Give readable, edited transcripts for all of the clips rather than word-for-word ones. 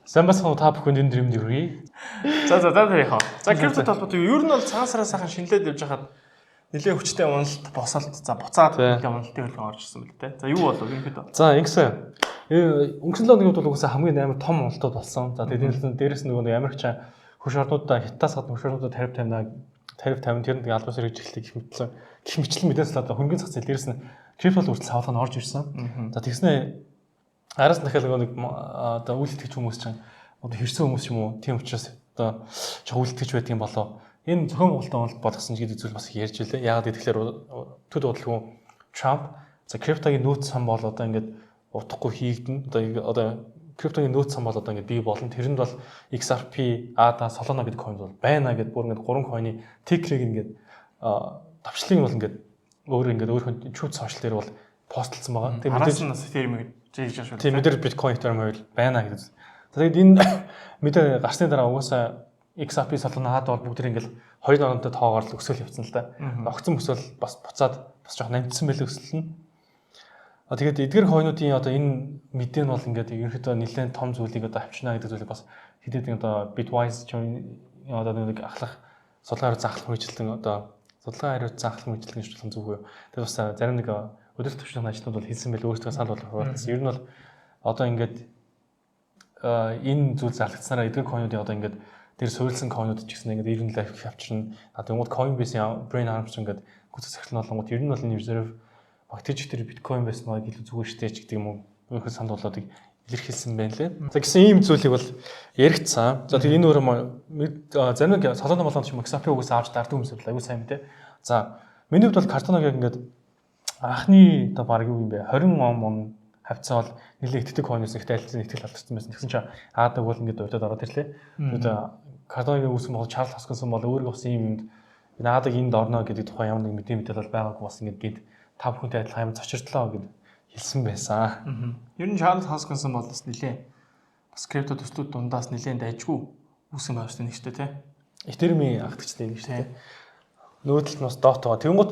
Сайн бацхан та бүхэнд энэ дрэмд хүргэе. За тэрийхээ. За крипто толгойд ер нь бол цагаан сараас сайхан шинэлээд явж хахад нэлээд хүчтэй уналт босолт за буцаад нэлээд уналтын хөлгөн орж ирсэн байл те. За юу болов ерөнхийдөө. За ингэсэн. Өнгөрсөн 7 өнөд бол угсаа хамгийн амар том уналтууд болсон. За тэгээд дээрээс нөгөө Америкч хөрш орнуудаа хятадаас гадна хөрш орнуудаа тариф 50 тэр нэг албаас хэрэгжүүлэлтийг гэх мэтлэн мэдээс л одоо хөнгөн зах зээл дээрээс нь крипто үртэл савлага нь орж ирсэн. За тэгснэ араас нь дахиад нэг одоо үйл итгэж хүмүүс чинь одоо хэрсэн хүмүүс юм уу? Тийм учраас одоо жоо үйл итгэж байдгийн болоо. Энэ зохион байгуулалтын болгосон гэдэг зүйл бас ярьж байлаа. Яагаад гэвэл төд бодлого Трамп за криптогийн нөөц сан бол одоо ингээд утгагүй хийгдэн. Одоо криптогийн нөөц сан бол одоо ингээд бий болно. Тэрэнд бол XRP, ADA, Solana гэдэг coin бол байна гэдэг бүр ингээд 3 coin-ы ticker-ыг ингээд давчлыг нь бол ингээд өөр чүүд сошиал дээр бол постлцсан байгаа. Тэгээд мэдээж нас Ethereum гэж жиж шүү. Тийм мэдэр биткойн Ethereum хоёр байна гэдэг. Тэгээд энэ мэдээ гарсны дараа угаасаа XRP Solana ADA бол бүгд ингээд 2 оронтой тоогоор л өсөөл явцсан л да. Огцон өсөөл бас буцаад бас жоох намжсан байлээ өсөл нь. Тэгээд эдгээр койнуудын одоо энэ мэдээ нь бол ингээд ерөнхийдөө нэлээд том зүйлийг одоо авчна гэдэг зүйлийг бас хэдээд одоо Bitwise одоо нэг ахлах судалгаар заахлах үйлчлэн одоо судалгаа хариуц заахлах үйлчлэн гэж болох зүг үү. Тэгээд бас зарим нэг өдөр төвчний ажлууд бол хэлсэн байл өөрсдөө санал болгох байсан. Ер нь бол одоо ингээд энэ зүйл зарлагдсанараа эдгээр койнуудын одоо ингээд дээр суурилсан койнууд ч гэсэн ингээд Ethereum Life авчирна. Тэгмүүд Coinbase-ийн Brain Arms ингээд гүцэх сахилн болонгууд ер нь бол энэ reserve багтж тэр биткойн байсан байгаа илүү зүгээр штэ ч гэдэг юм уу. Өөрөөр санал болоод илэрхийлсэн байна лээ. За гэсэн ийм зүйлийг бол яригдсан. За тэгээ энэ өөрөө зарим нэг Solana болгонд ч юм XRP угсаа авч дардсан хүмүүс бол аюу сайн мэдээ. За миний хувьд бол Cardano-г ингээд анхны одоо баг юу юм бэ 20 он хавцаа бол нэлээд итгэдэг coin-оос ихтэй альцсан итгэл алдсан байсан. Тэгсэн чинь ADA бол ингээд урдад ороод ирлээ. Тэгээд Cardano-гийн үүсгэн бол Charles Hoskinson бол өөрөө бас ийм юмд ADA-г энд орно гэдэг тухай ямар нэг мэдээлэл бол байгаагүй бас ингээд та бүхэнтэй адилхан амар зочирдлоо гэд хэлсэн байсан. Ер нь Charles Hoskinson бол бас нэлээ бас крипто төслүүд дундаас нэлээд дайжгүй үүсгэн байвчтай нэг штэ тий. Ethereum-ийн агтчтай нэг штэ. Нөөдөлт нь бас доот байгаа. Тэгэнгუთ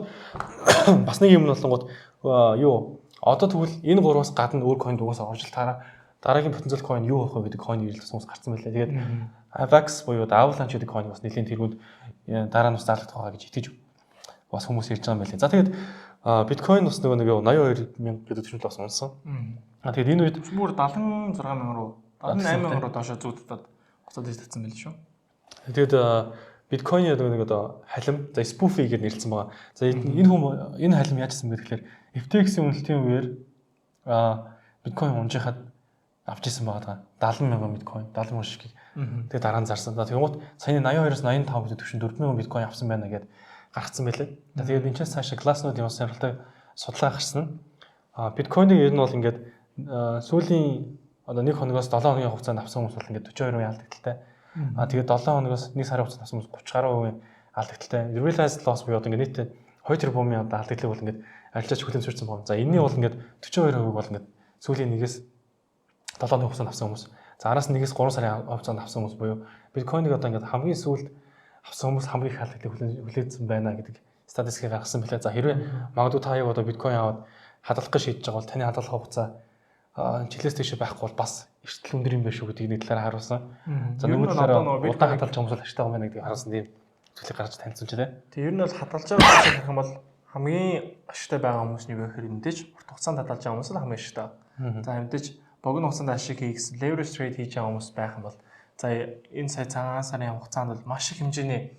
бас нэг юм болонгууд юу одоо тэгвэл энэ гураас гадна өөр coin дугаас орж ил дараагийн потенциал coin юу байх вэ гэдэг coin ирэл хүмүүс гарсан байлаа. Тэгээд Avax буюу Avalanche гэдэг coin бас нэлийн тэргүүнд дараа нь бас зарлах байгаа гэж итгэж бас хүмүүс ярьж байгаа юм байлаа. За тэгээд биткойн бас нэг 82,000 гэдэг төсөл бас унсан. Тэгээд энэ үед бүр 76,000 руу 78,000 руу доошо зүудтад буцаад ирсэн байл шүү. Тэгээд биткойны нэг одоо халим за spoofy гэж нэрлсэн байгаа. За энэ халим яажсан бэ гэхээр FTX-ийн үнэлтийн үеэр биткойн унжихад авч ирсэн байгаа. 70,000 биткойн 70,000 ширхгийг. Тэгээд дараа нь зарсан. За тэгмут саяны 82-оос 85 гэдэг төвшин 4,000 биткойн авсан байна гэд гаргацсан байлээ. Тэгээд энэ ч цаашаа Glassnode юм сонирхолтой судалгаа гарсан. Биткойныг ер нь бол ингээд сүүлийн одоо 1 хоногоос 7 хоногийн хугацаанд авсан хүмүүс бол ингээд 42% алдагдaltaй. Тэгээд 7 хоногоос 1 сарын хугацаанд авсан хүмүүс 30% алдагдaltaй. Realized loss буюу одоо ингээд нийт 2 тэрбумын одоо алдагдлыг бол ингээд арилжаач хүлэмжшүүлсэн байна. За энэний бол ингээд 42% бол ингээд сүүлийн 1-ээс 7 хоногийн хугацаанд авсан хүмүүс. За араас 1-ээс 3 сарын хугацаанд авсан хүмүүс буюу биткойныг одоо ингээд хамгийн сүүлд авсан хүмүүс хамгийн их алдагдлыг хүлээсэн байна гэдэг статистикийг гаргасан билээ. За хэрвээ магадгүй та яг одоо биткойн аваад хадгалах гэж шийдэж байгаа бол таны хадгалах хугацаа жилээс тийш байхгүй бол бас эрсдэл өндөр юм байна шүү гэдэг нэг талаараа харуулсан. За нөгөө талаараа удаан хадгалж байгаа хүмүүс л ашигтай байна гэдэг харуулсан тийм зүйлийг гаргаж танилцсан ч тийм. Тэг ер нь бол хадгалж байгаа хүмүүс гэх юм бол хамгийн ашигтай байгаа хүмүүс нь юу гэхээр мэдээж урт хугацаанд хадгалж байгаа хүмүүс л хамгийн ашигтай. За мэдээж богино хугацаанд ашиг хийгсэн leverage trade хийж байгаа хүмүүс байх юм бол за энэ сая цагаан сарын хугацаанд бол маш их хэмжээний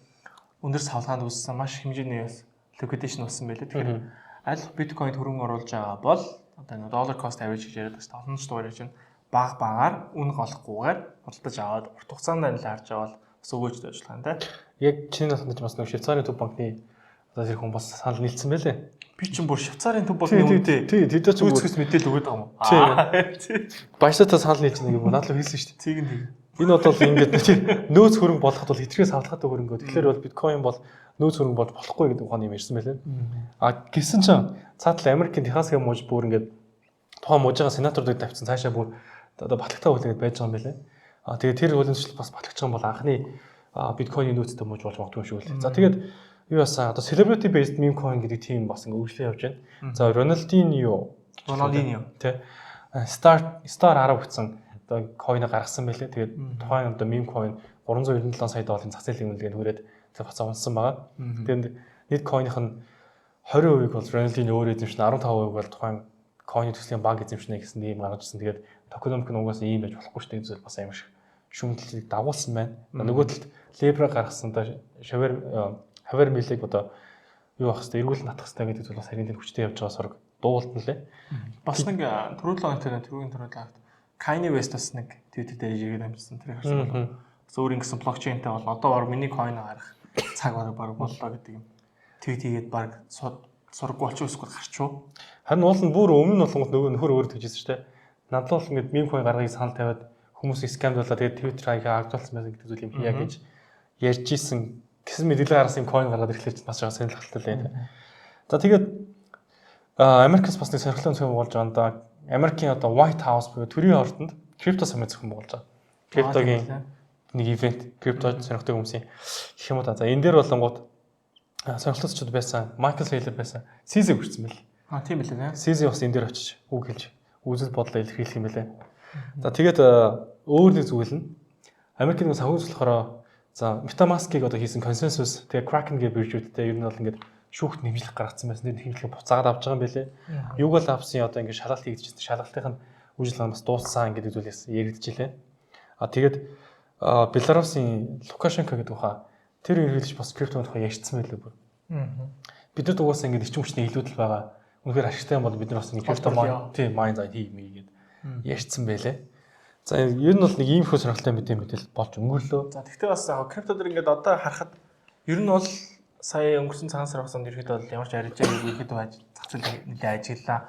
өндөр савлгаанд үүссэн маш их хэмжээний liquidation болсон байлээ. Тэгэхээр аль биткойнд хөрөнгө оруулж байгаа бол одоо энэ dollar cost average гэж яриад байна. Олон ч дугаар ярьж байна. Багаар үн голохгүйгээр худалдаж аваад урт хугацаанд л харж байгаа бол бас өгөөжтэй ажиллах юм да. Яг чиний насанд ч бас нэг Швейцарын төв банкны одоо тэр хүн бас санал нийлсэн байлээ. Би ч бүр Швейцарын төв банкны үнэтэй. Тий, тэд ч үүсгэс мэдээлэл өгöd байгаа юм. Тий. Баясатаа санал нийлж нэг юм надад хэлсэн шүү дээ. Тийг нь. Энэ бол ингээд нөөц хөрөнгө болоход бол хэтрээс авлахад хөрөнгө. Тэгэхээр бол биткойн бол нөөц хөрөнгө болж болохгүй гэдэг ухааны юм ярьсан байлээ. Гэсэн чинь цаатал Америкийн Техасгийн мужи бүр ингээд тухайн мужийн сенаторуудыг тавьсан цаашаа бүр одоо батлагтаа үлээгээд байж байгаа юм байлээ. Тэгээд тэр хөлөндөл бас батлагч байгаа бол анхны биткойны нөөцтэй муж болж магадгүй шүү лээ. За тэгээд юу яасан одоо celebrity based meme coin гэдэг тийм бас ингээд үргэлжлэн явж байна. За Ronaldinho тий Star 10 гэсэн одоо coin гаргасан байлээ. Тэгээд тухайн одоо meme coin 397 сая долларын зах зээлийн үнэлгээнд хүрээд тэгээд бацаа унсан байгаа. Тэгээд нийт coin-ийнх нь 20% бол Ronaldinho өөрөө эзэмшнэ, 15% бол тухайн coin төслийн банк эзэмшнэ гэсэн ийм гаргаж ирсэн. Тэгээд токеномик нь угаасаа ийм байж болохгүй шүү дээ зүйл бас амар шиг шүүмжлэлийг дагуулсан байна. Нөгөө талд Libra гаргасан одоо хавар мэлийг одоо юу ах хэвээр эргүүл натах хэвээр гэдэг зүйл бас харин тэр хүчтэй явж байгаа сураг дуулт нь лээ. Бас нэг түрүүл оногт Kanye West бас нэг Twitter дээр ирээд амжсан тэр харсан. Өөр ингэсэн блокчейнтэй бол одоо баг миний coin гарах цаг баг боллоо гэдэг юм. Tweet хийгээд баг сургуу болчих үсгүй гарчуу. Харин уул нь бүр өмнө нь болгонд нөгөө нөхөр өөр тэгжсэн шүү дээ. Надлал ингээд meme coin гаргахыг санал тавиад хүмүүс scam болоо тэгээд Twitter хаягаа агдуулсан байсан гэдэг зүйл юм хийя гэж ярьж исэн гэсэн мэдээлэл гаргасан coin гаргаад ирэхлээр бас жаа сонирхолтой лээ. За тэгээд Америкс бас нэг сонирхолтой зөв болж байгаа юм да. Америкийн одоо White House буюу төрийн ордонд крипто саммит зохион байгуулж байгаа. Криптогийн нэг ивент, крипто сонирхдаг хүмүүсийн гэх юм уу та. За энэ дээр болонгууд сонирхолтойчуд байсан, Майкл Сейлер байсан, Сизи хүрсэн байл. Тийм билээ. Сизи бас энэ дээр очиж үг хэлж, үзэл бодлоо илэрхийлэх юм байлээ. За тэгээд өөр нэг зүйл нь Америкийн нэг санхүүжилт болохоор за MetaMask-ыг одоо хийсэн консенсус, тэгээд Kraken гэх биржүүдтэй ер нь бол ингээд шүүхт нэмжлэх гаргацсан байсан. Тэр хэмжлэг буцаагаад авч байгаа юм байлээ. Юуг л авсан одоо ингээд шалгалт хийгдчихсэн. Шалгалтын үжилэн бас дууссан гэдэг зүйлээс яригдчихлээ. Тэгээд Беларусын Лукашенко гэдэг ухаа тэр ерөнхийдөө бас криптоны тухай ярьсан байлээ бүр. Бид нар угаасаа ингээд эрчим хүчний илүүдэл байгаа. Үнэхээр ашигтай юм бол бид нар бас нэг крипто майн зай хиймээ гэд ярьсан байлээ. За ер нь бол нэг ийм их сонирхолтой мэдээлэл болж өнгөрлөө. За тэгтээ бас крипто дээр ингээд одоо харахад ер нь бол сая өнгөрсөн цагаан сар хугацаанд ерөөдөө ямар ч арилжаагүй ерөөдөө зах зээл нэлээд ажиглаа.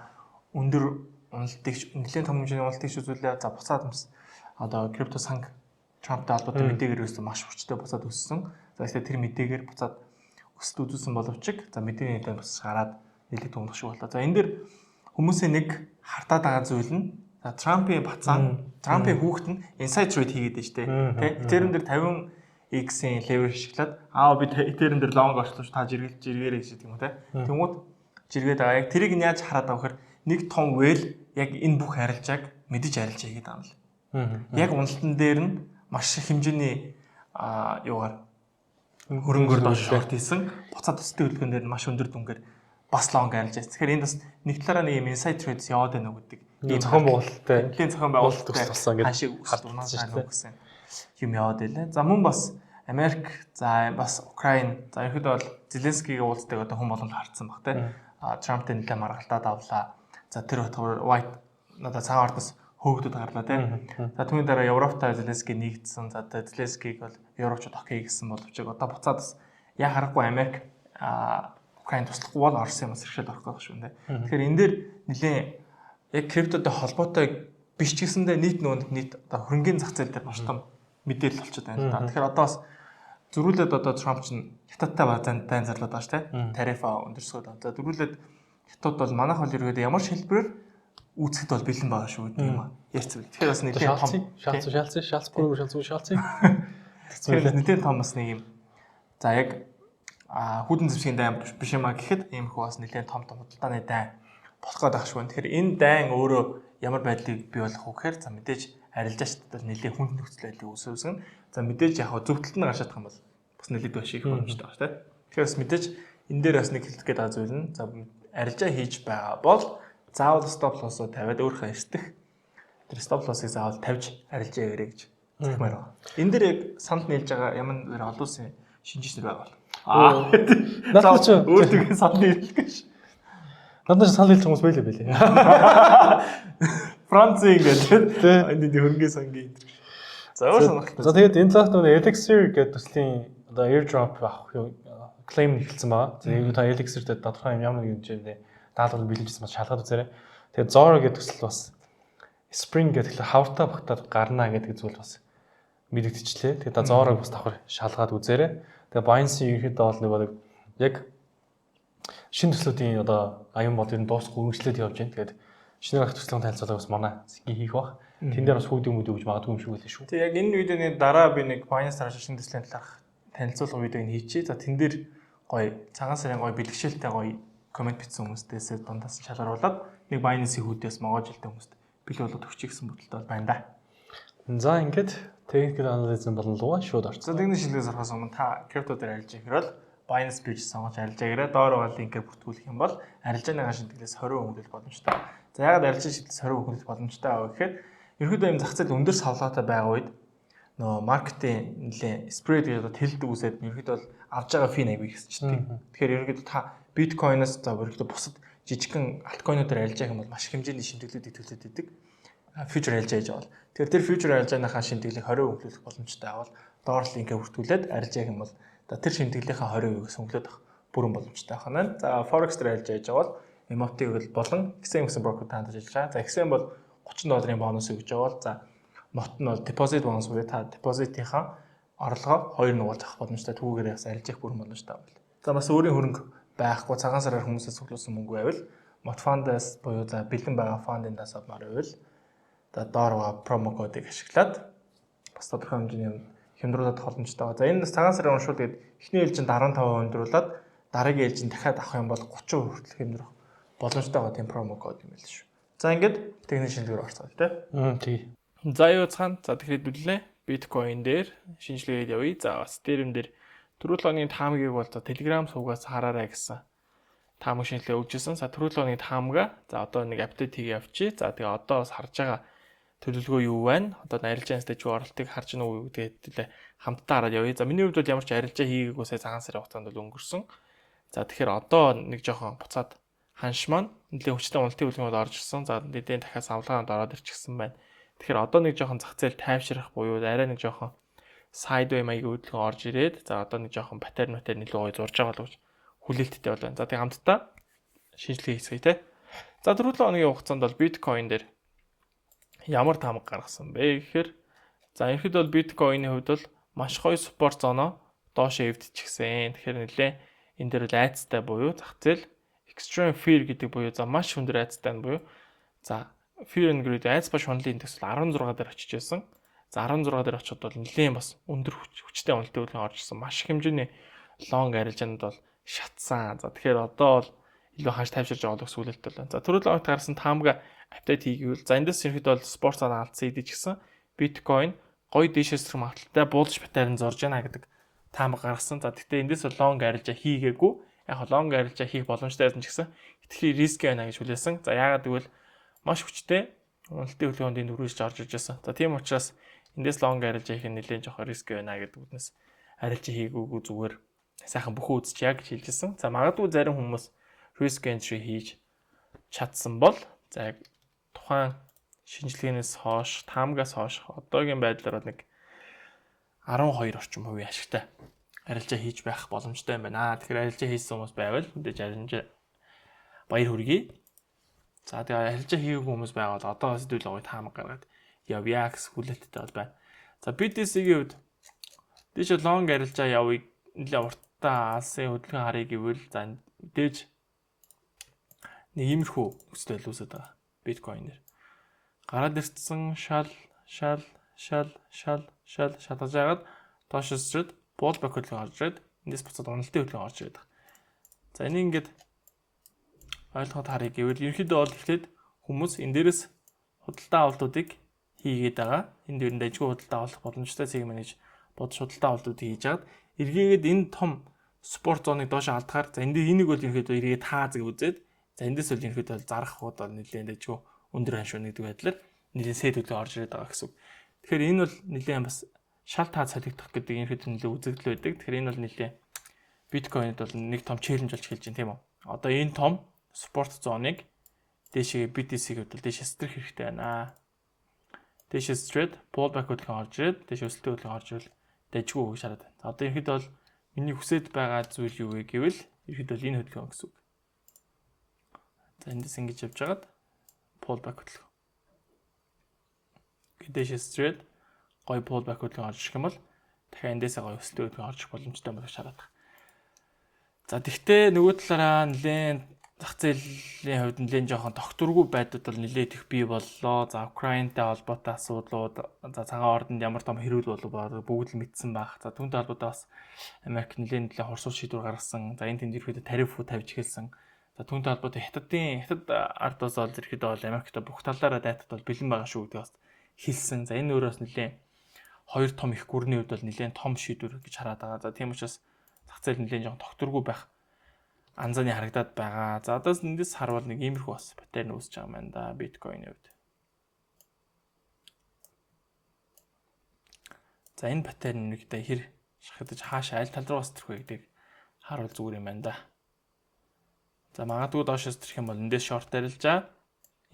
Өндөр уналтыг нэлээд том хэмжээний уналтыг үзүүлээ. За буцаад одоо крипто санг Трамптай холбоотой мэдээгээр өссөн маш хүчтэй буцаад өссөн. За ихтэй тэр мэдээгээр буцаад өсөлт үзүүлсэн боловч за мэдээний нэлээд бас гараад нэлээд тунгах шиг боллоо. За энэ дэр хүмүүсийн нэг хартаад байгаа зүйл нь за Трампын бацаан, Трампын хүүхэд нь inside trade хийгээд байна шүү дээ. Тэ Ethereum дээр 50x-ийн leverage ашиглаад би Ethereum дээр long орчлооч та жиргээрэй гэж юм уу те. Тэнгүүд жиргээд байгаа. Яг тэрийг нь яаж хараад байгаа вэхэр нэг том whale яг энэ бүх арилжааг мэдэж арилж хийгээд байгаа юм л. Яг уналтан дээр нь маш их хэмжээний юугаар хөрөнгөөр доош шорт хийсэн. Буцаад төстэй хөдөлгөөн дээр маш өндөр дүнгээр бас long арилж байсан. Тэгэхээр энэ бас нэг талаараа нэг юм inside trades яваад байна уу гэдэг. Ийм зохион байгуулалттай. Нэлийн зохион байгуулалттай туссан гэдэг хардсан гэсэн юм яваад байлаа. За мөн бас Америк, за бас Украин, за ерөөдөө бол Зеленскигийн уулзтайг одоо хүн болгонд хардсан баг те. Трамптай нэлээд маргалтаад авлаа. За тэр батгаар White надад цагаан ордоос хөөгдөд гарлаа те. За түүний дараа Европтой Зеленский нэгдсэн. За Зеленскийг бол Европчууд окей гэсэн боловч одоо буцаад бас яа харахгүй Америк Украин туслахгүй бол Орос юм сэрхшээд орох байх шүү нэ. Тэгэхээр энэ дээр нэлээд яг криптотой холбоотой биш ч гэсэндээ нийт одоо хөрөнгөний зах зээл дээр маш том мэдээлэл болчиход байна л да. Тэгэхээр одоо бас зөрүүлээд одоо Трамп чинь хятадтай базаантай зарлаад байгаа шүү те. Тариф өндөрсгөөд. За зөрүүлээд хятад бол манайх бол ерөөдөө ямар шилбэрээр үүсгэхэд бол бэлэн байгаа шүү гэдэг юм ярьсан. Тэгэхээр бас нэлээд том шалцсан. Тэгэхээр нэлээд том бас нэг юм. За яг хүүдэн зэвсгийн дайн биш юмаа гэхэд иймэрхүү бас нэлээд том худалдааны дайн болох гээд байх шүү. Тэгэхээр энэ дайн өөрөө ямар байдлыг бий болох вэ гэхээр за мэдээж арилжаачдад нэлээд хүнд нөхцөл байдлыг үүсгэсэн. За мэдээж яг зөвхөлт нь гарч чадах юм бол бас нэлээд маш их боломжтой байна шүү. Тэгэхээр бас мэдээж энэ дээр бас нэг хэлэх гээд байгаа зүйл нь за арилжаа хийж байгаа бол заавал стоп лоссоо тавиад өөрийнхөө эрсдэх тэр стоп лоссыг заавал тавьж арилжаа ярэ гэж захимаар байна. Энэ дээр яг санд нийлж байгаа ямар нэр олон улсын шинжээчнэр байгаа бол надад ч өөртөө санд нийлэх гэж надад ч санал хэлж хүмүүс байлээ байлээ. Франц ингээд энэ хөрөнгөний сангийн. За өөр сонирхолтой. За тэгээд энэ цагт нөгөө Elixir гэдэг төслийн одоо airdrop авах claim эхэлсэн байгаа. За энэ та Elixir дээр тодорхой ямар нэгэн хэмжээний даалгавар бэлэнжсэн бас шалгаад үзээрэй. Тэгээд Zora гэдэг төсөл бас Spring гэдэг хавтаа багтаад гарна гэдэг зүйл бас мэдэгдчихлээ. Тэгээд Zora-г бас давхар шалгаад үзээрэй. Тэгээд Binance-ийн ерөнхийдөө бол нэг яг шинэ төслүүдийн одоо аюун бол ер нь дуусахгүй үргэлжлээд явж байна. Тэгээд шинээр гарах төслийн танилцуулгыг бас манай зэгийн хийх бах. Тэн дээр бас хүүдийн мөдөө гэж магадгүй юм шиг байлаа шүү. Тэг яг энэ видеоны дараа би нэг Binance дараа шинэ төслийн талаарх танилцуулга видеог хийчихье. За тэн дээр гоё цагаан сарын гоё бэлгшээлтэй гоё комент бичсэн хүмүүстээс дундаас шалгаруулад нэг Binance-ийн хүүдээс могоо жилтэй хүмүүст бэлэг болоод өгчих гэсэн бодолтой байна да. За ингээд technical analysis болон луга шууд орсон. За техник шилжээс орохоос өмнө та крипто дээр арилж ирэхээр Binance Bridge сонгож арилж байгаарай. Доор байгаа линкээр бүртгүүлэх юм бол арилжааныхаа шилдэглээс 20% хөнгөлөх боломжтой. За ягаад арилжааны шилдэглээс 20% хөнгөлөх боломжтой аа гэхээр ерөнхийдөө юм зах зээл өндөр савлгаатай байгаа үед нөгөө маркетинг нэлээ spread гэж одоо тэлдэг үсээд ерөнхийдөө бол авж байгаа фи аягүй ихсчихдээ. Тэгэхээр ерөнхийдөө та биткойноос за ерөнхийдөө бусад жижигхэн альткойнуудаар арилж байгаа юм бол маш хэмжээний шимтгэлүүдийг төлөөд идэг. Future арилж яаж байгаа бол. Тэгэхээр тэр future арилжааныхаа шимтгэлийг 20% хөнгөлөх боломжтой авал доор линкээр бүртгүүлээд арилж байгаа юм бол тэр шимтгэлийнхаа 20%-ийг хөнгөлөд авах бүрэн боломжтой байна. За forex дээр арилж яаж байгаа бол emotive болон XM гэсэн брокер таандаж ажиллаж байгаа. За XM бол $30 бонус өгж байгаа бол за мот нь бол deposit bonus буюу та deposit-ийнхаа орлогоо 2 нугуулж авах боломжтой түүгээр яс арилж явах бүрэн боломжтой байна. За бас өөрийн хөрөнгө байхгүй цагаан сараар хүмүүсээс цуглуулсан мөнгө байвал мот фондоос буюу за бэлэн байгаа фондындаас авмаар байвал за доор байгаа промо кодыг ашиглаад бас тодорхой хэмжээний хямдруулаад боломжтой байгаа. За энэ цагаан сарын уншуул гээд эхний ээлжинд 15% хямдруулаад дараагийн ээлжинд дахиад авах юм бол 30% хүртэл хямдрах боломжтой байгаа тийм промо код юм байл шүү. За ингээд техник шилжээр орцгоо тий. Тий. За юу цаана за тэгэхээр хэлүүлээ. Биткойн дээр шинжилгээд явъя. За бас дээр юм дээр түрүүл оны таамгийг бол за Telegram сувгаас хараарай гэсэн таамаг шинжилгээ өгчээсэн. За түрүүл оны таамга за одоо нэг апдейт хийгээ явчих. За тэгээ одоо бас харж байгаа төлөвлөгөө юу байна? Одоо арилжааны стэйж оролтыг харж гэнэ үү гэдгээ хамтдаа хараад явъя. За миний хувьд бол ямар ч арилжаа хийгээгүй сая цагаан сарын хугацаанд бол өнгөрсөн. За тэгэхээр одоо нэг жоохон буцаад ханш маань нэлээд хүчтэй уналтын бүлгүүд орж ирсэн. За нэдэн дахиад савлгаанд ороод ирчихсэн байна. Тэгэхээр одоо нэг жоохон зах зээл тайвшрах буюу арай нэг жоохон sideway маягийн хөдөлгөөн орж ирээд за одоо нэг жоохон паттерн илүү гоё зурж байгаа л гэж хүлээлттэй байна. За тэгээ хамтдаа шинжилгээ хийцгээе те. За 4-7 хоногийн хугацаанд бол биткойн дээр ямар таамаг гаргасан бэ гэхээр за ерөнхийдөө бол биткойны хувьд бол маш гоё спорт зоноо доош эвдчихсэн. Тэгэхээр нэлээ энэ дээр л айцтай буюу зах зээл extreme fear гэдэг буюу за маш өндөр айцтай нь буюу за fear and greed айц ба шунлын индекс 16 дээр очиж байсан. За 16 дээр очиод бол нэлээд бас өндөр хүчтэй уналтын хөдөлгөөн орж ирсэн. Маш их хэмжээний long арилжаанд бол шатсан. За тэгэхээр одоо бол илүү ханш тайвширж байгаа гэсэн үлэлт байна. За түрүүл оногт гарсан таамга апдейт хийгээвэл за эндээс ерөөдөө бол спорт цаана алдсан идэж гисэн биткойн гоё дэшээс тэр магталтай буулж паттерн зорж яана гэдэг таамаг гаргасан. За гэхдээ эндээс long арилжаа хийгээгүй. Яг long арилжаа хийх боломжтой байсан ч гэсэн итгэхий риск байна гэж хүлээсэн. За яагаад гэвэл маш хүчтэй уналтын хөдөлгөөнд дөрвөж орж иж байсан. За тийм учраас эндээс long арилжаа хийх нь нэлээд жоохон риск байна гэдэг үгнээс арилжаа хийгүүгүй зүгээр сайхан бүхэн үзчих яг гэж хэлжсэн. За магадгүй зарим хүмүүс risk entry хийж чадсан бол за яг тухайн шинжилгээнээс хойш таамгаас хойш одоогийн байдлаар нэг 12 орчим хувийн ашигтай арилжаа хийж байх боломжтой юм байна. Тэгэхээр арилжаа хийсэн хүмүүс байвал мэдээж арилжаа баяр хүргэе. За тэгээ арилжаа хийгээгүй хүмүүс байвал одоо сэдвүүл гоё таамаг гаргаад явъя гэсэн хүлээлттэй бол байна. За BTC-ийн хувьд дэше long арилжаа явъя нэлээ уртаа алсын хөдөлгөөн харъя гэвэл за мэдээж нэг иймэрхүү нөхцөл байдал үүсэж байгаа. Биткойнээр гараад ирсэн шал шалгаж яагаад доошсрээд pullback хөдөлгөөн орж ирээд эндээс буцаад уналтын хөдөлгөөн орж ирээд байгаа. За энийг ингээд ойлгоход харъя гэвэл ерөнхийдөө бол эхлээд хүмүүс энэ дээрээс худалдаа авалтуудыг хийгээд байгаа. Энд дээрээ дажгүй худалдаа авах боломжтой сегмент гэж бодож худалдаа авалтуудыг хийж агаад эргээгээд энэ том спорт зоныг доош алдахаар за энийг бол ерөнхийдөө эргээ таазаг үзээд за эндээс бол ерөнхийдөө зарах хууд бол нэлээд дажгүй өндөр ханшуу нэгдэг байдлаар нэлээд сэт хөдөлгөөн орж ирээд байгаа гэсэн үг. Тэгэхээр энэ бол нэлээд бас шал таа солигдох гэдэг ерөнхийдөө нэлээд үзэгдэл байдаг. Тэгэхээр энэ бол нэлээд биткойнд бол нэг том челленж болж хэлж байна тийм үү. Одоо энэ том спорт зоныг дээшээ BTC гэдэг дээшээ стрэх хэрэгтэй байна. Дээшээ straight pullback хөдөлгөөн орж ирээд дээшээ өсөлтийн хөдөлгөөн орж ирэл дажгүй үг шараад байна. Одоо ерөнхийдөө бол миний хүсэж байгаа зүйл юу вэ гэвэл ерөнхийдөө энэ хөдөлгөөн гэсэн үг. За эндээс ингэж явж байгаад pullback хөдөлгөөн. Дээшээ straight гоё pullback хөдөлгөөн орж ирэх юм бол дахиад эндээсээ гоё өсөлтийн хөдөлгөөн орж ирэх боломжтой болох шараад байна. За тэгвэл нөгөө талаараа нэлээд зах зээлийн хувьд нэлээд жоохон тогтворгүй байдууд бол нэлээд их бий боллоо. За Украинтай холбоотой асуудлууд, за цагаан ордонд ямар том хэрүүл болов бүгд л мэдсэн байх. За түүнтэй холбоотой бас Америк нэлээд хурцуул шийдвэр гаргасан. За энэ тэнд ирэхэд тариф тавьж эхэлсэн. За түүнтэй холбоотой хятад ард улс бол ирэхэд бол Америкт бүх талаараа дайтад бол бэлэн байгаа шүү гэдэг бас хэлсэн. За энэ өөрөөс нэлээд хоёр том их гүрний хувьд бол нэлээд том шийдвэр гэж хараад байгаа. За тийм учраас зах зээл нэлээд жоохон тогтворгүй байх анзааны харагдаад байгаа. За одоос эндээс харвал нэг иймэрхүү бас паттерн үүсэж байгаа юм байна да биткойны хувьд. За энэ паттерн нэгдээ хэр шахагдаж хаашаа аль тал руу бас төрөх вэ гэдгийг харуул зүгээр юм байна да. За магадгүй доошоос төрөх юм бол эндээс шорт арилжаа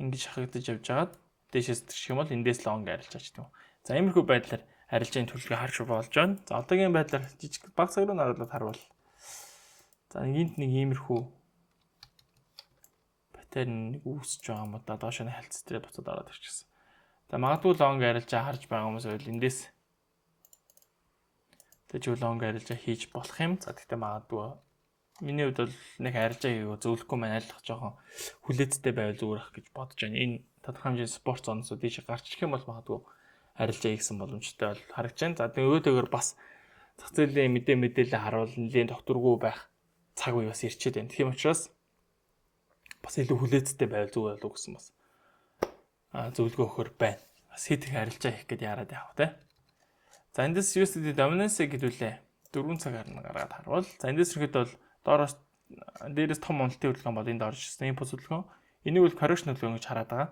ингэж шахагдаж явж байгаад дээшээс төрөх юм бол эндээс лонг арилжаач тийм үү. За иймэрхүү байдлаар арилжааны төлөвлөгөө харж болж байна. За одоогийн байдлаар жижиг баг цаг руу наруулаад харуул. За энд нэг иймэрхүү паттерн нэг үүсэж байгаа юм да доош нь хальц дээр буцаад ороод ирчихсэн. За магадгүй лонг арилжаа харж байгаа хүмүүс байвал эндээс тэгж лонг арилжаа хийж болох юм. За гэхдээ магадгүй миний хувьд бол нэг арилжаа хийгээ зөвлөхгүй маань айлах жоохон хүлээцтэй байвал зүгээр ах гэж бодож байна. Энэ тодорхой хэмжээний спорт зоноосоо дийш гарч ирэх юм бол магадгүй арилжаа хийсэн боломжтой бол харагдаж байна. За тэгээ өөдөгөр бас зах зээлийн мэдээлэл харуул нэлийн докторгүй байх цаг үе бас ирчээд байна. Тийм учраас бас илүү хүлээцтэй байвал зүгээр болов гэсэн бас зөвлөгөө өгөхөр байна. Бас хэд их арилжаа хийх гэдээ яраад явах те. За эндээс USD dominance гэдүүлээ 4 цагаар нь гаргаад харуул. За эндээс ирэхэд бол доороос дээрээс том уналтын хөдөлгөөн бол энд орж ирсэн импульс хөдөлгөөн. Энийг бол correction хөдөлгөөн гэж хараад байгаа.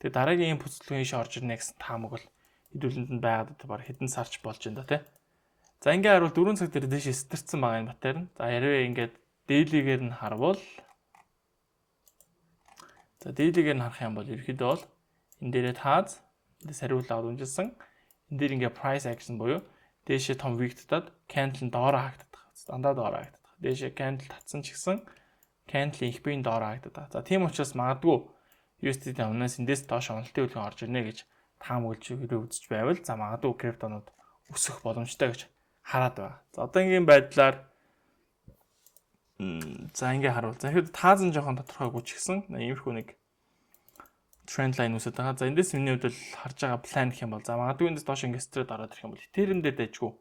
Тэгээ дараагийн импульс хөдөлгөөн ийш орж ирнэ гэсэн таамаг бол хэдүүлэнд нь байгаад баг хэдэн сарч болж байна да тий. За ингээ харуул 4 цаг дээр дэше сэтэрсэн байгаа энэ паттерн. За ярив ингээд daily-гээр нь харвал за daily-гээр нь харах юм бол ерөөхдөө бол энэ дээрээ тааз эндээс хариулт аваад унжилсан. Энд дээр ингээ price action буюу дээшээ том wick татаад candle нь доороо хаагддаг. Дандаа доороо хаагддаг. Дээшээ candle татсан ч гэсэн candle их биеийн доороо хаагддаг. За тийм учраас магадгүй USD dominance эндээс доош уналтын хөдөлгөөн орж ирнэ гэж таамаглаж үзэж байвал за магадгүй криптонууд өсөх боломжтой гэж хараад байгаа. За одоогийн байдлаар за ингээ харуул. За ихэд таазан жоохон тодорхойгүй ч гэсэн иймэрхүү нэг тренд лайн үсэж байгаа. За эндээс миний хувьд бол харж байгаа план гэх юм бол за магадгүй эндээс доош ингээ стрейт ороод ирэх юм бол Ethereum дээр дэжгүй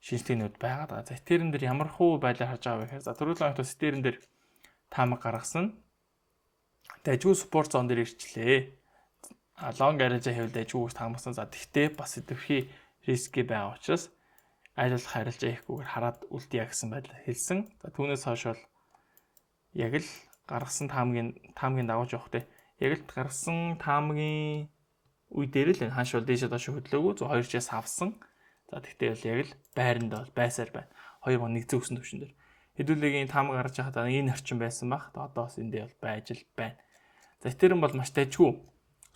шинжилгээнүүд байгаа. За Ethereum дээр ямар хуу байдлаар харж байгаа вэ гэхээр за түрүүл оногт Ethereum дээр таамаг гаргасан. Дэжгүй support zone дээр ирчлээ. Long arrange хийвэл дэжгүй таамагсан. За тэгтээ бас идэвхий риски байгаа учраас айлуулах харилцаа хийхгүйгээр хараад үлдъя гэсэн байдлаар хэлсэн. За түүнээс хойш бол яг л гаргасан таамгийн дагуулж явах те. Яг л гаргасан таамгийн үе дээр л хааш бол дээшээ доош хөдлөөгүй 200-аас авсан. За тэгтээ бол яг л байранд бол байсаар байна. 2001 өсөн төвшин дээр. Хэдүүлээгийн таамаг гаргаж байхад энэ орчин байсан баг. Одоо бас эндээ бол байж л байна. За Ethereum бол маш дэжгүй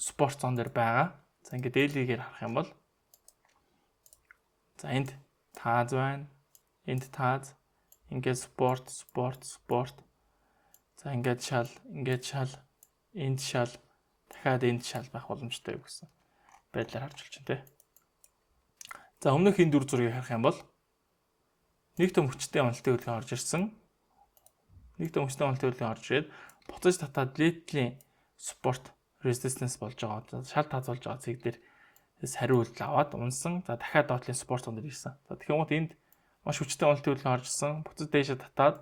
спорт зон дээр байгаа. За ингээд daily-гээр харах юм бол за энд тааз байна. Энд тааз. Ингээд спорт. За ингээд шал, энд шал, дахиад энд шал байх боломжтой гэсэн байдлаар харж болж байна те. За өмнөх энэ дүр зургийг харах юм бол нэг том хүчтэй уналтын хөдөлгөөн орж ирсэн. Нэг том хүчтэй уналтын хөдөлгөөн орж ирээд буцаж татаад lately support resistance болж байгаа. Шал тааз болж байгаа цэг дээр хариулт аваад унсан. За дахиад доотлын support зон дээр ирсэн. За тэгэхээр гот энд маш хүчтэй уналтын хөдөлгөөн орж ирсэн. Буцаж дээшээ татаад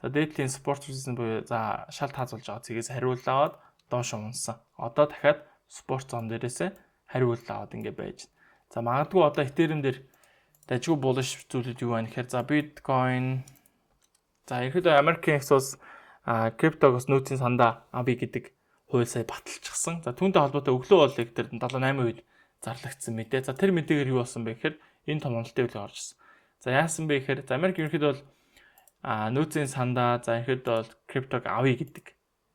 за lately support resistance буюу за шал тааз болж байгаа цэгээс хариулт аваад доош унсан. Одоо дахиад support зон дээрээс хариулт аваад ингэ байж. За магадгүй одоо Ethereum дээр дажгүй bullish зүйлүүд юу байна гэхээр за Bitcoin за ерөөдөө American Express криптогоос нөөцийн сандаа ABI гэдэг хууль сая баталчихсан. За түүнтэй холбоотой өглөө бол яг тэр 78 үед зарлагдсан мэдээ. За тэр мэдээгээр юу болсон бэ гэхээр энэ том уналтын хөдөлгөөн орж ирсэн. За яасан бэ гэхээр Америк ерөөдөө бол нөөцийн сандаа за ерөөдөө бол криптог ABI гэдэг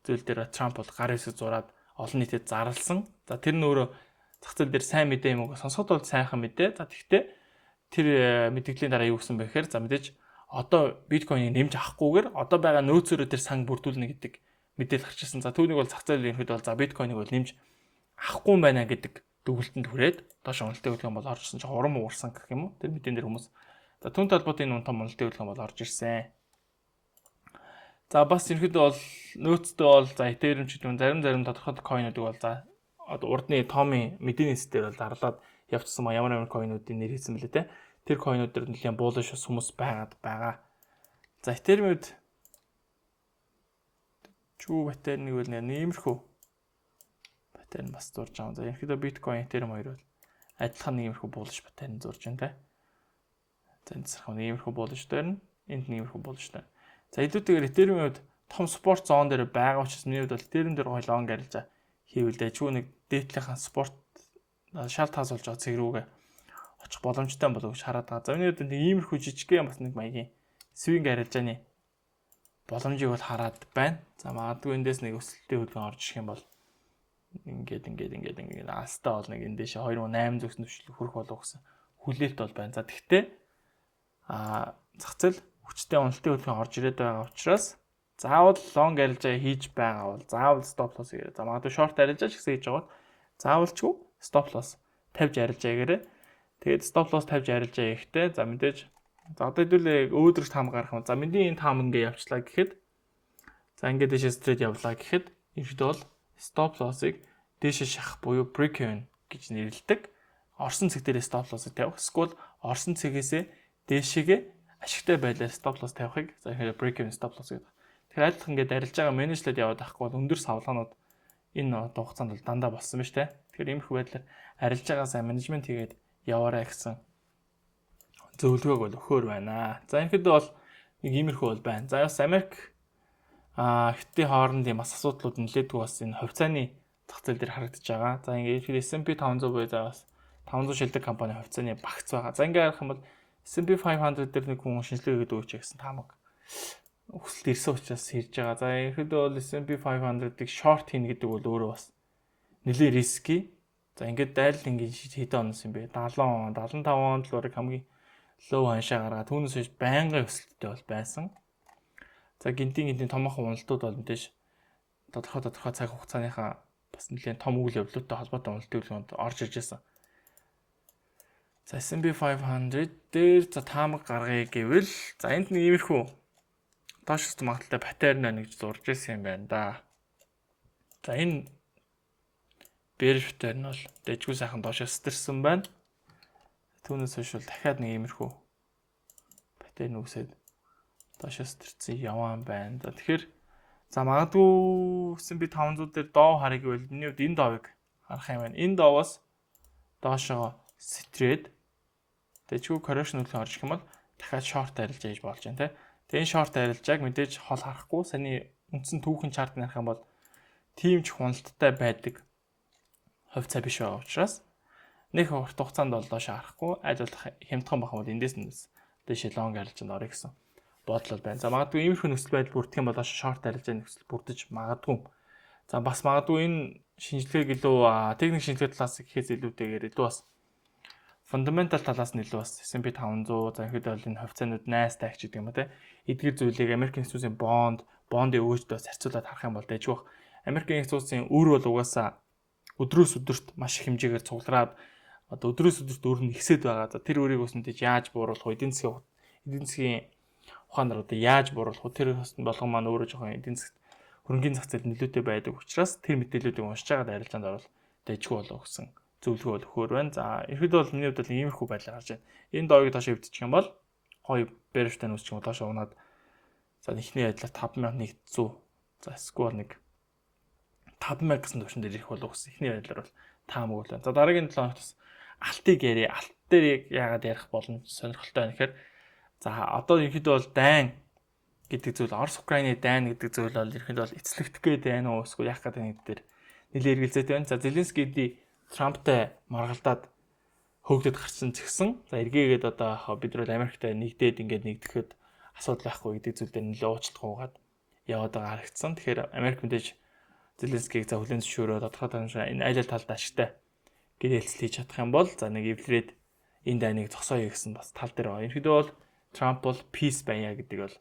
зүйл дээр Трамп бол гар хэсэг зураад олон нийтэд зарласан. За тэр нь өөрөө зах зээл дээр сайн мэдээ юм уу сонсоход бол сайхан мэдээ. За тэгвэл тэр мэдээллийн дараа юу гэсэн бэ гэхээр за мэдээж одоо биткойныг нэмж авахгүйгээр одоо байгаа нөөцөөрөө тэр санг бүрдүүлнэ гэдэг мэдээлэл гарч ирсэн. За түүнийг бол зах зээлийн ерөнхийдөө бол за биткойныг бол нэмж авахгүй юм байна гэдэг дүгнэлтэнд хүрээд доош уналтын хөдөлгөөн бол орж ирсэн. Урам уурсан гэх юм уу? Тэр мэдэн дээр хүмүүс за түүнтэй холбоотой энэ том уналтын хөдөлгөөн бол орж ирсэн. За бас ерөнхийдөө бол нөөцтэй бол за Ethereum ч гэдэг нь зарим тодорхой койнуудыг бол за одоо урдны томын мэдээний системээр бол дарлаад явцсан ба ямар койнуудын нэр хэлсэн мөлий те. Тэр койнууд дээр нэлийн bullish хүмүүс байгаад байгаа. За Ethereum-д чүү паттерныг бол нэмэрхүү Тэр нь бас зурж байгаа. За ерөнхийдөө биткойн Ethereum хоёр бол адилхан нэг иймэрхүү буулж паттерн зурж байна те. За энэ зэрэг нэг иймэрхүү буулж тойрно. Энд нэг иймэрхүү буулж тойрно. За илүүтэйгээр Ethereum-ийн хувьд том спорт зон дээр байгаа учраас миний хувьд бол Ethereum дээр гоё лонг арилжаа хийвэл дэжгүй нэг дээдлийнхэн спорт шалт хаасуулж байгаа цэг рүүгээ очих боломжтой болов гэж хараад байгаа. За миний хувьд нэг иймэрхүү жижигхэн бас нэг маягийн свинг арилжааны боломжийг бол хараад байна. За магадгүй эндээс нэг өсөлттэй хөлгөн орж ирэх юм бол ингээд астаа бол нэг эндээш 2008 зүгс төвчлөх хүрэх болов гэсэн хүлээлт бол байна. За тэгтээ зах зээл хүчтэй уналтын хөлгөн орж ирээд байгаа учраас заавал лонг арилжаа хийж байгаа бол заавал стоп лосс гээрээ. За магадгүй шорт арилжаа ч гэсэн хийж байгаа бол заавалчгүй стоп лосс тавьж арилжаа гээрээ. Тэгээд стоп лосс тавьж арилжаа ихтэй. За мэдээж за одоо хэдүүлээ өөдрөж таам гарах юм. За мэдээ энэ таам ингээ явчлаа гэхэд за ингээ дэшээ стрейт явлаа гэхэд ерөөдөө бол стоп лоссыг дээшээ шахах буюу break even гэж нэрлэдэг. Орсон цэг дээрээ стоп лоссыг тавих. Эсвэл орсон цэгээсээ дээшээгээ ашигтай байдлаар стоп лосс тавихыг за ихээр break even стоп лосс гэдэг. Тэгэхээр айлтхан ингээд арилж байгаа менежлээд яваад байхгүй бол өндөр савлгаанууд энэ одоо хугацаанд бол дандаа болсон ба штэ. Тэгэхээр иймэрхүү байдлаар арилж байгаасаа менежмент хийгээд яваарай гэсэн зөвлөгөөг бол өгөхөр байна. За ерөнхийдөө бол нэг иймэрхүү бол байна. За бас Америк хятадын хооронд юм бас асуудлууд нэлээдгүй бас энэ хувьцааны зах зээл дээр харагдаж байгаа. За ингээд S&P 500 буюу за бас 500 шилдэг компани хувьцааны багц байгаа. За ингээд харах юм бол S&P 500 дээр нэг хүн шинжилгээ хийгээд өгч гэсэн таамаг өсөлт ирсэн учраас хэрж байгаа. За ерөнхийдөө бол S&P 500-ыг short хийнэ гэдэг бол өөрөө бас нэлээд риски. За ингээд дайл ингээд хэдэн оноос юм бэ? 70 он, 75 онд л бараг хамгийн лоу ханшаа гаргаад түүнээс хойш байнгын өсөлттэй бол байсан. За гинтийн томоохон уналтууд бол мэдээж тодорхой цаг хугацааныхаа бас нэлээд том үйл явдлуудтай холбоотой уналтын үлгөөнд орж ирж байсан. За S&P 500 дээр за таамаг гаргая гэвэл за энд нэг иймэрхүү доош магадaltaй паттерн байна гэж зурж ирсэн юм байна да. За энэ bearish pattern бол дэжгүй сайхан доош өсөрсөн байна. Түүнээс хойш бол дахиад нэг иймэрхүү паттерн үсээд доош өсөрсөн яваан байна. За тэгэхээр за магадгүй S&P 500 дээр доо харъя гэвэл миний хувьд энэ доовыг харах юм байна. Энэ доовоос доошоо стрейт дэжгүй correction үлгэн орж ирэх юм бол дахиад short арилж яаж болж байна те. Тэгээ энэ short арилжааг мэдээж хол харахгүй саний үндсэн түүхэн чарт нарах юм бол тийм ч хуналттай байдаг хувьцаа биш байгаа учраас нэг урт хугацаанд бол доош харахгүй аль болох хямдхан бах юм бол эндээс нь дэше лонг арилжаанд орё гэсэн бодол байна. За магадгүй иймэрхүү нөхцөл байдал бүрдэх юм бол доош short арилжааны нөхцөл бүрдэж магадгүй. За бас магадгүй энэ шинжилгээг илүү техник шинжилгээ талаас гэхээс илүүтэйгээр илүү бас фундаментал талаас нь илүү бас S&P 500 за ихэд бол энэ хувьцаанууд Nasdaq ч гэдэг юм ба те эдгээр зүйлийг Америкийн нэгдсэн бондын өөжтөө зарцуулаад харах юм бол дэжгүй бах. Америкийн нэгдсэн өр бол угаасаа өдрөөс өдөрт маш их хэмжээгээр цуглараад одоо өдрөөс өдөрт өр нь ихсээд байгаа. За тэр өрийг өснөж яаж бууруулах вэ? Эдийн засгийн ухаанаар одоо яаж бууруулах вэ? Тэр хөстөн болгон маань өөрөө жоохон эдийн засгт хөрөнгөний зах зээл нөлөөтэй байдаг учраас тэр мэдээллүүдийг уншиж байгаа арилжаанд орвол дэжгүй болов гэсэн зөвлөгөө өгөхөр байна. За ерөөдөө бол миний хувьд бол иймэрхүү байдлаар харж байна. Энэ доойг доошоо өвдчих юм бол гоё bearish тань үсчих юм доошоо унаад за ихний байдлаар 5100 за эсвэл нэг 5000 гэсэн төвшин дээр ирэх болов гэсэн ихний байдлаар бол таамаг бол байна. За дараагийн 7 хоногт бас алтыг ярэ. Алт дээр яагаад ярих боломж сонирхолтой байна гэхээр за одоо ерөөдөө бол дайн гэдэг зүйл Орос Украины дайн гэдэг зүйл бол ерөөдөө бол эцлэгдэх гээд байна уу эсвэл яах гэдэг нэг дээр нэлээд эргэлзээтэй байна. За Зеленский Трамптай маргалдаад хөөгдөд гарсан згсэн. За эргээгээд одоо бид нар Америктай нэгдээд ингээд нэгдэхэд асуудал байхгүй гэдэг зүйл дээр нэлээд уучлалт гуугаад яваад байгаа харагдсан. Тэгэхээр Америк мэдээж Зеленскийг за хүлээн зөвшөөрөө тодорхой таамшаа энэ айл талд ашигтай гэрээлцэл хийж чадах юм бол за нэг эвлэрээд энэ дайныг зогсооё гэсэн бас тал дээр байгаа. Ерөнхийдөө бол Трамп бол peace байя гэдэг бол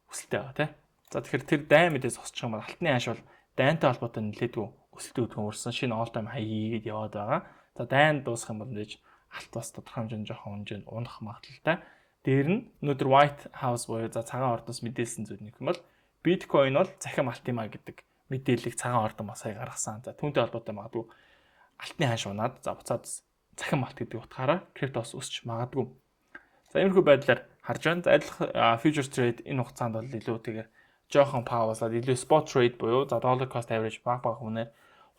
хүсэлтэй байгаа тийм. За тэгэхээр тэр дайн мэдээ зогсчих юм бол алтны хааш бол дайнтай холбоотой нэлээдгүй өсөлтөд өгсөн шинэ all time high хийгээд яваад байгаа. За дайн дуусах юм бол мэдээж алт бас тодорхой хэмжээнд жоохон хэмжээнд унах магадлалтай. Дээр нь өнөөдөр White House буюу за цагаан ордоос мэдээлсэн зүйл нэг юм бол биткойн бол захим алт юм а гэдэг мэдээллийг цагаан ордон бас сая гаргасан. За түүнтэй холбоотой магадгүй алтны хааш унаад за буцаад захим алт гэдэг утгаараа криптос өсч магадгүй. За иймэрхүү байдлаар харж байна. За адилхан futures trade энэ хугацаанд бол илүү тэгэхээр жоохон паузлаад илүү spot trade буюу за dollar cost average баг үнээр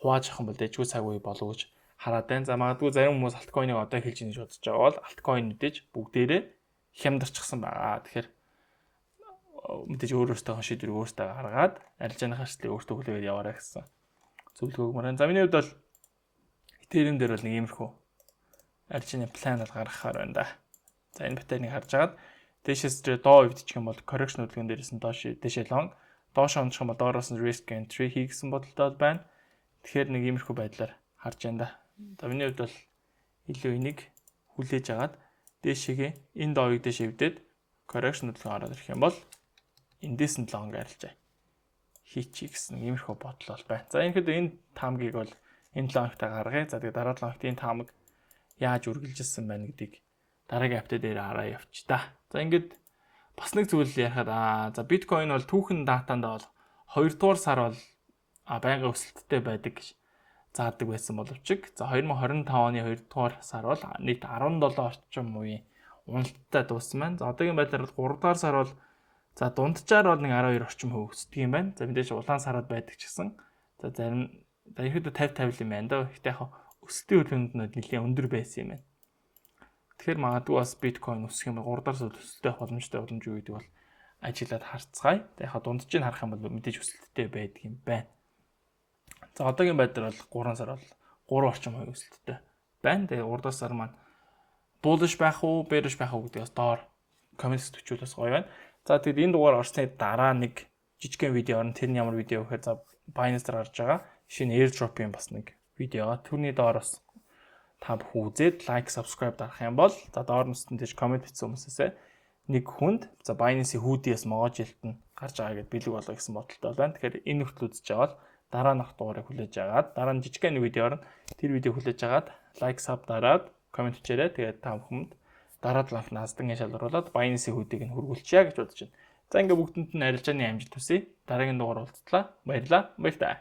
хувааж авах юм бол дэжгүй цаг үе болов гэж хараад байна. За магадгүй зарим хүмүүс альткойныг одоо хэлж ийн гэж бодож байгаа бол альткойн мэдээж бүгдээрээ хямдарчихсан байгаа. Тэгэхээр мэдээж өөрөөсөө шийдвэр өөртөө гаргаад арилжааны хашлыг өөртөө хүлээгээд яваарай гэсэн зөвлөгөөг мөрөн. За миний хувьд бол Ethereum дээр бол нэг иймэрхүү арилжааны план бол гаргахаар байна да. За энэ паттерныг харж агаад дээшээс доо өвдчих юм бол correction хөдөлгөөн дээрээс нь дээшээ long доош оночих юм бол доороос нь risk entry хийгсэн бодолтой байна. Тэгэхээр нэг иймэрхүү байдлаар харж байна да. За миний хувьд бол илүү энийг хүлээж агаад дээшээгээ энэ доог дээшээ өвдөд correction хөдөлгөөн ороод ирэх юм бол эндээс нь long арилжаа хийчих гэсэн иймэрхүү бодол бол байна. За энэ таамгийг бол энэ 7 хоногт гаргая. За тэгээ дараа 7 хоногт энэ таамаг яаж үргэлжилсэн байна гэдгийг дараагийн апдейт дээр хараа явчих та. За ингээд бас нэг зүйл ярихад за биткойн бол түүхэн датанд бол 2 дугаар сар бол байнгын өсөлттэй байдаг гэж заадаг байсан боловч за 2025 оны 2 дугаар сар бол нийт 17 орчим үеийн уналттай дууссан байна. За одоогийн байдлаар бол 3 дугаар сар бол за дунджаар бол нэг 12 орчим хувь өсдөг юм байна. За мэдээж улаан сараад байдаг ч гэсэн за зарим ихэд 50 юм байна да. Гэхдээ яг өсөлтийн хөдөлгөөнд нь нэлээд өндөр байсан юм байна. Тэгэхээр магадгүй бас биткойн өсөх юм 3 дахь өсөлттэй боломжтой юу гэдэг бол ажиглаад харцгаая. Тэгээ яг дунджийг харах юм бол мэдээж өсөлттэй байдаг юм байна. За одоогийн байдлаар бол 3 сар бол 3 орчим хувь өсөлттэй байна. Тэгээ 3 дахь сар маань bullish байх уу, bearish байх уу гэдгээс доор коммент төчүүл бас гоё байна. За тэгээд энэ дугаар орсны дараа нэг жижигхэн видео орно. Тэр нь ямар видео гэхээр за Binance дээр гарч байгаа шинэ airdrop-ийн бас нэг видео. Түүний доор бас та бүхэн үзээд like, subscribe дарах юм бол за доор нүстэн дээр коммент бичсэн хүмүүсээс нэг хүнд за Binance-ийн hoodie-с могоо жилтэн гарч байгаа гэдээ бэлэг болгоё гэсэн бодолтой байна. Тэгэхээр энэ хүртэл үзэж байгаа бол дараа нь дугаарыг хүлээж агаад дараа нь жижигхэн нэг видео орно. Тэр видео хүлээж агаад like, sub дараад коммент бичээрэй. Тэгээд та бүхэнд дараа 7 хоног нааздан шалгаруулад Binance-ийн hoodie-г нь хургуулчихъя гэж бодож байна. За ингээ бүгдэнд нь арилжааны амжилт хүсье. Дараагийн дугаар уулзлаа. Баярлалаа. Баяр таа.